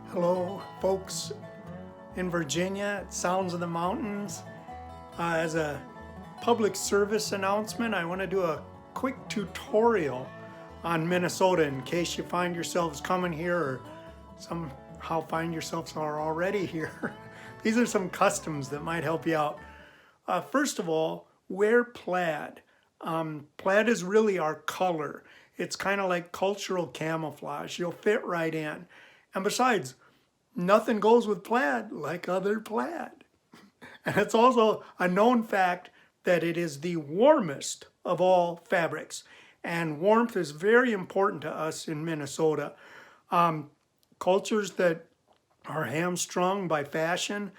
Hello, folks in Virginia at Sounds of the Mountains. As a public service announcement, I want to do a quick tutorial on Minnesota in case you find yourselves coming here or somehow find yourselves are already here. These are some customs that might help you out. First of all, wear plaid. Plaid is really our color. It's kind of like cultural camouflage. You'll fit right in. And besides, nothing goes with plaid like other plaid. And it's also a known fact that it is the warmest of all fabrics. And warmth is very important to us in Minnesota. Cultures that are hamstrung by fashion,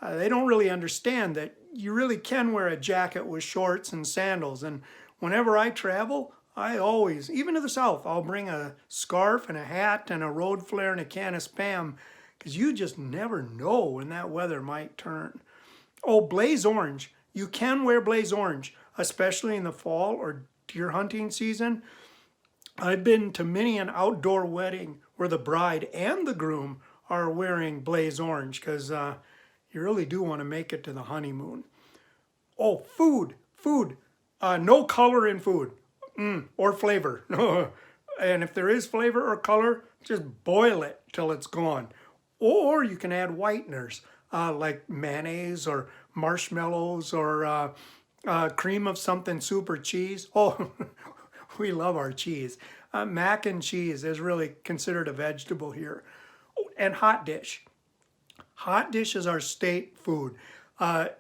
they don't really understand that you really can wear a jacket with shorts and sandals. And whenever I travel, I always, even to the South, I'll bring a scarf and a hat and a road flare and a can of Spam, because you just never know when that weather might turn. Oh, blaze orange. You can wear blaze orange, especially in the fall or deer hunting season. I've been to many an outdoor wedding where the bride and the groom are wearing blaze orange because you really do want to make it to the honeymoon. Oh, food. No color in food or flavor. And if there is flavor or color, just boil it till it's gone. Or you can add whiteners like mayonnaise or marshmallows or cream of something super cheese. Oh, we love our cheese. Mac and cheese is really considered a vegetable here. Oh, and hot dish. Hot dish is our state food.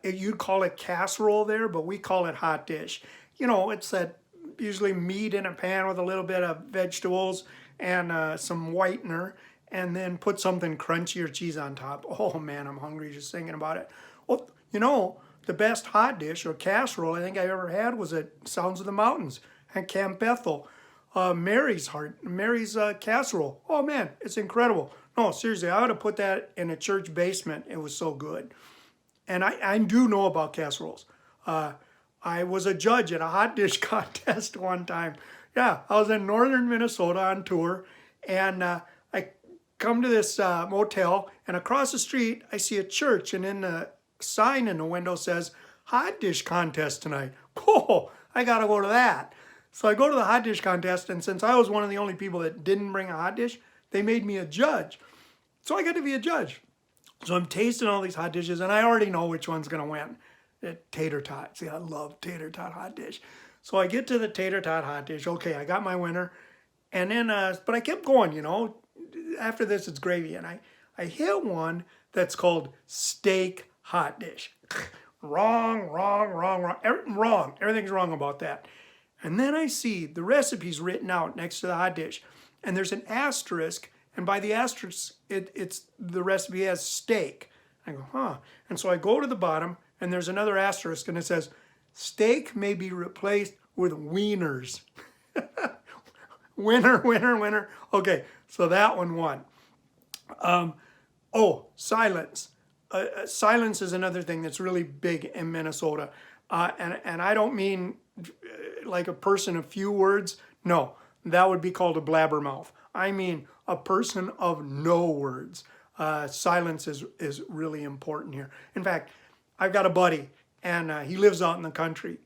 You'd call it casserole there, but we call it hot dish. You know, it's that usually meat in a pan with a little bit of vegetables and some whitener, and then put something crunchy or cheese on top. Oh man, I'm hungry just thinking about it. Well, you know, the best hot dish or casserole I think I ever had was at Sounds of the Mountains at Camp Bethel. Mary's casserole. Oh man, it's incredible. No, seriously, I ought to put that in a church basement. It was so good. And I do know about casseroles. I was a judge at a hot dish contest one time. Yeah, I was in northern Minnesota on tour, and I come to this motel, and across the street I see a church, and in the sign in the window says, hot dish contest tonight. Oh, I gotta go to that. So I go to the hot dish contest, and since I was one of the only people that didn't bring a hot dish, they made me a judge. So I got to be a judge. So I'm tasting all these hot dishes, and I already know which one's gonna win. Tater tot. See, I love tater tot hot dish. So I get to the tater tot hot dish. Okay, I got my winner. And then, but I kept going, you know. After this, it's gravy. And I hit one that's called steak hot dish. Wrong. Wrong. Everything's wrong about that. And then I see the recipes written out next to the hot dish. And there's an asterisk. And by the asterisk, it's the recipe has steak. I go, huh. And so I go to the bottom, and there's another asterisk, and it says, steak may be replaced with wieners. Winner. Okay, so that one won. Silence. Silence is another thing that's really big in Minnesota. And I don't mean like a person of few words. No, that would be called a blabbermouth. I mean a person of no words. Silence is really important here. In fact, I've got a buddy, and he lives out in the country.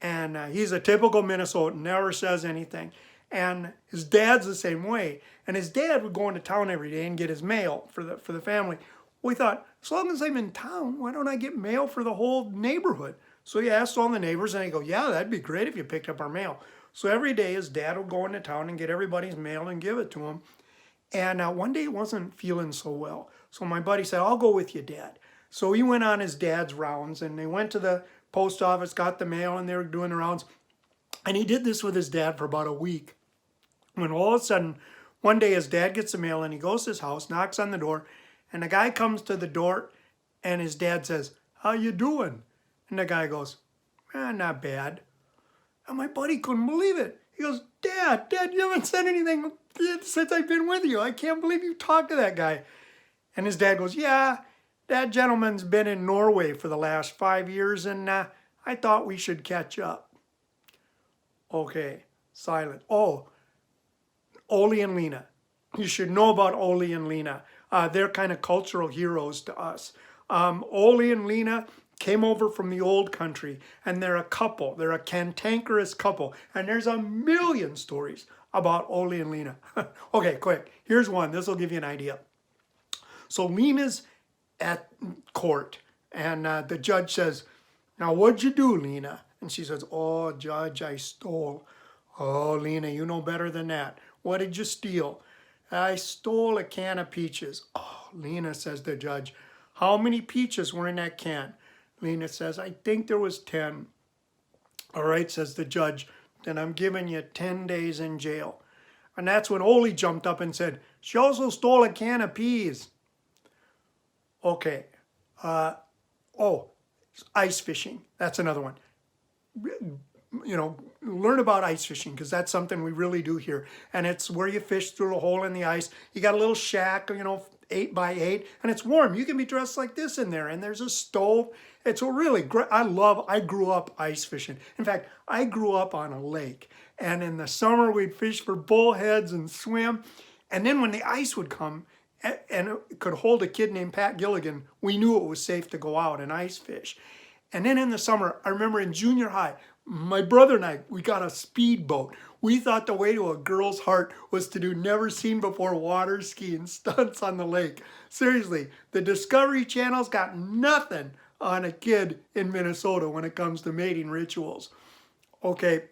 And he's a typical Minnesotan, never says anything. And his dad's the same way. And his dad would go into town every day and get his mail for the family. We thought, as long as I'm in town, why don't I get mail for the whole neighborhood? So he asked all the neighbors, and they go, yeah, that'd be great if you picked up our mail. So every day his dad would go into town and get everybody's mail and give it to him. And one day he wasn't feeling so well. So my buddy said, I'll go with you, Dad. So he went on his dad's rounds, and they went to the post office, got the mail, and they were doing the rounds. And he did this with his dad for about a week. When all of a sudden, one day his dad gets the mail, and he goes to his house, knocks on the door, and the guy comes to the door, and his dad says, how you doing? And the guy goes, not bad. And my buddy couldn't believe it. He goes, Dad, you haven't said anything since I've been with you. I can't believe you talked to that guy. And his dad goes, yeah, that gentleman's been in Norway for the last 5 years, and I thought we should catch up. Okay, silent. Oh, Ole and Lena. you should know about Ole and Lena. They're kind of cultural heroes to us. Ole and Lena came over from the old country, and they're a couple. They're a cantankerous couple, and there's a million stories about Ole and Lena. Okay, quick. Here's one. This will give you an idea. So Lena's at court, and the judge says, "Now, what'd you do, Lena?" And she says, "Oh, Judge, I stole." "Oh, Lena, you know better than that. What did you steal?" "I stole a can of peaches." "Oh, Lena," says the judge, "how many peaches were in that can?" Lena says, "I think there was 10. "All right," says the judge, "then I'm giving you 10 days in jail." And that's when Ole jumped up and said, "She also stole a can of peas." Okay. Oh, ice fishing. That's another one. You know, learn about ice fishing, because that's something we really do here. And it's where you fish through a hole in the ice. You got a little shack, 8x8, and it's warm. You can be dressed like this in there, and there's a stove. It's a really great, I grew up ice fishing. In fact, I grew up on a lake, and in the summer we'd fish for bullheads and swim. And then when the ice would come, and it could hold a kid named Pat Gilligan, we knew it was safe to go out and ice fish. And then in the summer, I remember in junior high, my brother and I, we got a speedboat. We thought the way to a girl's heart was to do never seen before water skiing stunts on the lake. Seriously, the Discovery Channel's got nothing on a kid in Minnesota when it comes to mating rituals. Okay,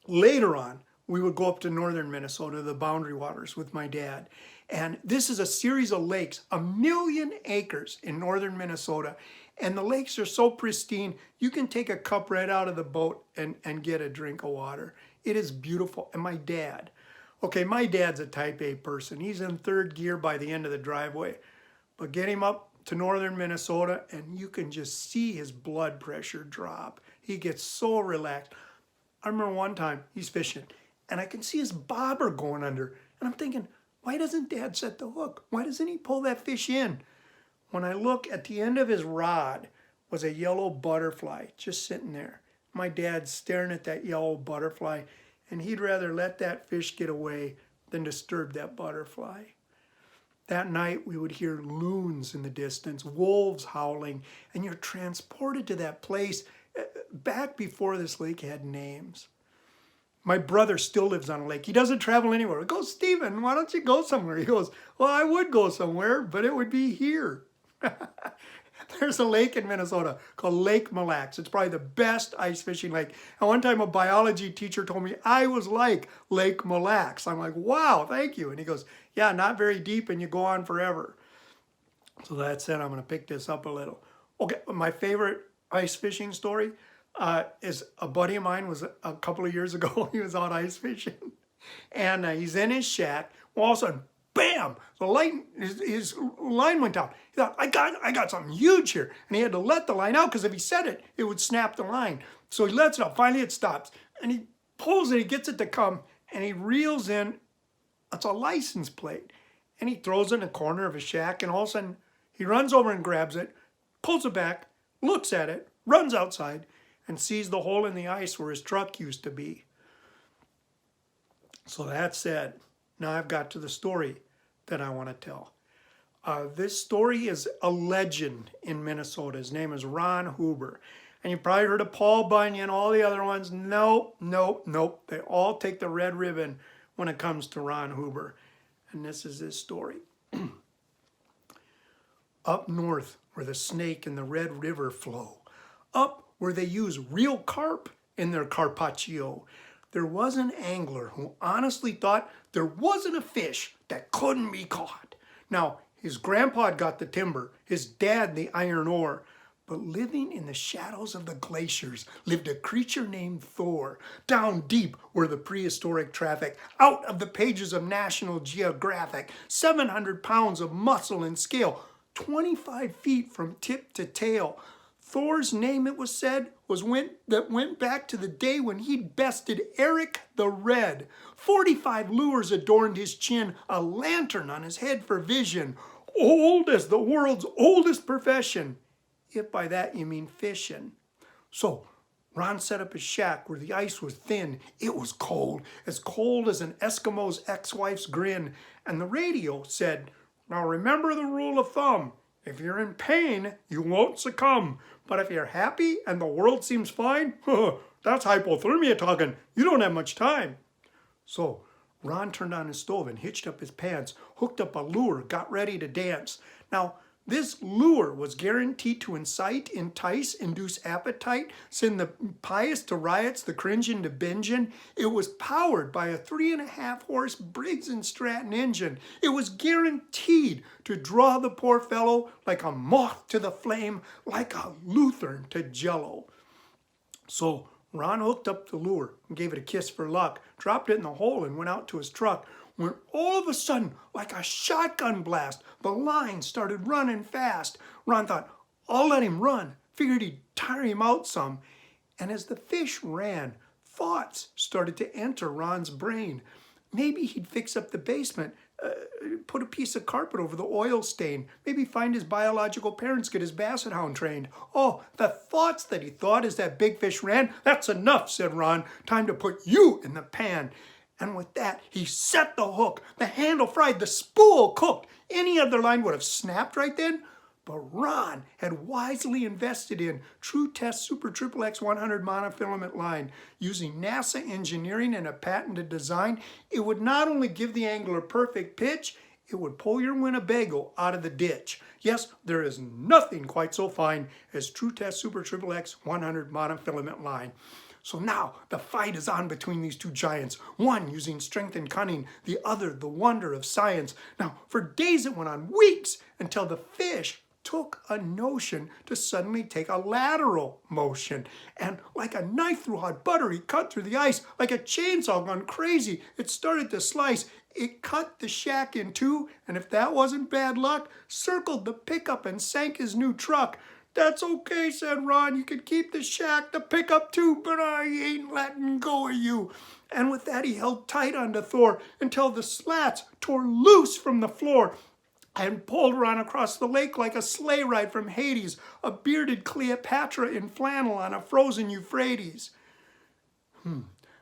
later on, we would go up to northern Minnesota, the Boundary Waters, with my dad. And this is a series of lakes, 1,000,000 acres in northern Minnesota. And the lakes are so pristine, you can take a cup right out of the boat and get a drink of water. It is beautiful. And my dad's a type A person. He's in third gear by the end of the driveway. But get him up to northern Minnesota and you can just see his blood pressure drop. He gets so relaxed. I remember one time he's fishing and I can see his bobber going under. And I'm thinking, why doesn't Dad set the hook? Why doesn't he pull that fish in? When I look at the end of his rod was a yellow butterfly just sitting there. My dad's staring at that yellow butterfly, and he'd rather let that fish get away than disturb that butterfly. That night we would hear loons in the distance, wolves howling, and you're transported to that place back before this lake had names. My brother still lives on a lake. He doesn't travel anywhere. I go, "Stephen, why don't you go somewhere?" He goes, "Well, I would go somewhere, but it would be here." There's a lake in Minnesota called Lake Mille Lacs. It's probably the best ice fishing lake. And one time a biology teacher told me I was like Lake Mille Lacs. I'm like, "Wow, thank you." And he goes, "Yeah, not very deep and you go on forever." So that said, I'm going to pick this up a little. Okay, my favorite ice fishing story is a buddy of mine was a couple of years ago. He was out ice fishing and he's in his shack. Well, all of a sudden, bam! The line, his line went out. He thought, I got something huge here. And he had to let the line out because if he set it, it would snap the line. So he lets it out. Finally, it stops. And he pulls it, he gets it to come, and he reels in. It's a license plate. And he throws it in the corner of his shack, and all of a sudden, he runs over and grabs it, pulls it back, looks at it, runs outside, and sees the hole in the ice where his truck used to be. So that said, now I've got to the story that I want to tell. This story is a legend in Minnesota. His name is Ron Huber. And you probably heard of Paul Bunyan, all the other ones. Nope. They all take the red ribbon when it comes to Ron Huber. And this is his story. Up north where the Snake and the Red River flow, up where they use real carp in their carpaccio, there was an angler who honestly thought there wasn't a fish that couldn't be caught. Now, his grandpa got the timber, his dad the iron ore, but living in the shadows of the glaciers lived a creature named Thor, down deep where the prehistoric traffic, out of the pages of National Geographic, 700 pounds of muscle and scale, 25 feet from tip to tail. Thor's name, it was said, went back to the day when he'd bested Eric the Red. 45 lures adorned his chin, a lantern on his head for vision. Old as the world's oldest profession, if by that you mean fishing. So, Ron set up his shack where the ice was thin. It was cold as an Eskimo's ex-wife's grin. And the radio said, "Now remember the rule of thumb. If you're in pain, you won't succumb. But if you're happy and the world seems fine, that's hypothermia talking. You don't have much time." So Ron turned on his stove and hitched up his pants, hooked up a lure, got ready to dance. Now, this lure was guaranteed to incite, entice, induce appetite, send the pious to riots, the cringing to binging. It was powered by a 3.5 horse Briggs & Stratton engine. It was guaranteed to draw the poor fellow like a moth to the flame, like a Lutheran to Jello. So Ron hooked up the lure and gave it a kiss for luck, dropped it in the hole and went out to his truck, when all of a sudden, like a shotgun blast, the line started running fast. Ron thought, I'll let him run, figured he'd tire him out some. And as the fish ran, thoughts started to enter Ron's brain. Maybe he'd fix up the basement, put a piece of carpet over the oil stain, maybe find his biological parents, get his basset hound trained. Oh, the thoughts that he thought as that big fish ran, that's enough, said Ron. Time to put you in the pan. And with that, he set the hook. The handle fried, the spool cooked. Any other line would have snapped right then. But Ron had wisely invested in True Test Super XXX 100 monofilament line. Using NASA engineering and a patented design, it would not only give the angler perfect pitch, it would pull your Winnebago out of the ditch. Yes, there is nothing quite so fine as True Test Super XXX 100 monofilament line. So now the fight is on between these two giants, one using strength and cunning, the other the wonder of science. Now, for days it went on, weeks, until the fish took a notion to suddenly take a lateral motion. And like a knife through hot butter, he cut through the ice. Like a chainsaw gone crazy, it started to slice. It cut the shack in two, and if that wasn't bad luck, circled the pickup and sank his new truck. "That's okay," said Ron. "You can keep the shack, the pickup too, but I ain't letting go of you." And with that, he held tight onto Thor until the slats tore loose from the floor and pulled Ron across the lake like a sleigh ride from Hades, a bearded Cleopatra in flannel on a frozen Euphrates.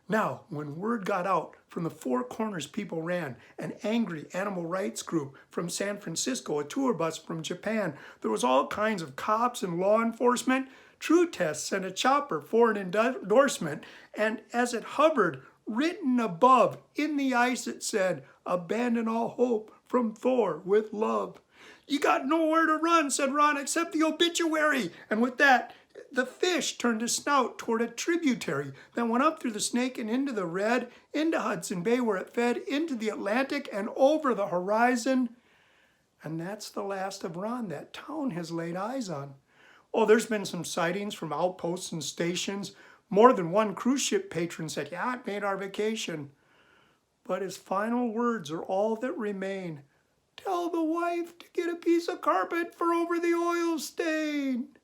Now, when word got out, from the four corners people ran. An angry animal rights group from San Francisco, a tour bus from Japan. There was all kinds of cops and law enforcement. True Test sent a chopper for an endorsement, and as it hovered, written above in the ice it said, "Abandon all hope, from Thor with love." "You got nowhere to run," said Ron, "except the obituary." And with that, the fish turned his snout toward a tributary that went up through the Snake and into the Red, into Hudson Bay where it fed, into the Atlantic and over the horizon. And that's the last of Ron that town has laid eyes on. Oh, there's been some sightings from outposts and stations. More than one cruise ship patron said, "Yeah, it made our vacation." But his final words are all that remain. "Tell the wife to get a piece of carpet for over the oil stain."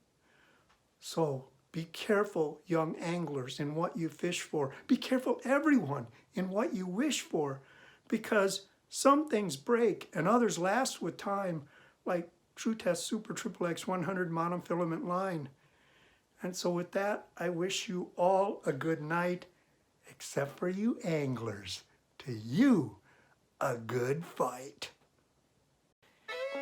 So be careful, young anglers, in what you fish for. Be careful, everyone, in what you wish for, because some things break and others last with time, like True Test Super XXX 100 monofilament line. And so with that, I wish you all a good night, except for you anglers. To you, a good fight.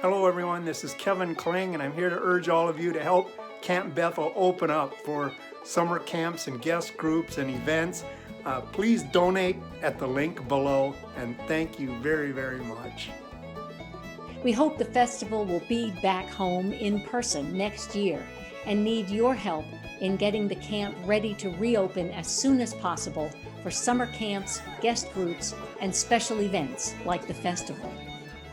Hello everyone, this is Kevin Kling, and I'm here to urge all of you to help Camp Bethel open up for summer camps and guest groups and events. Please donate at the link below, and thank you very, very much. We hope the festival will be back home in person next year and need your help in getting the camp ready to reopen as soon as possible for summer camps, guest groups, and special events like the festival.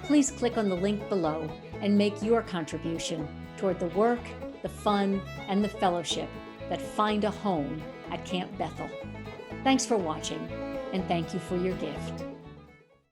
Please click on the link below and make your contribution toward the work, the fun, and the fellowship that find a home at Camp Bethel. Thanks for watching, and thank you for your gift.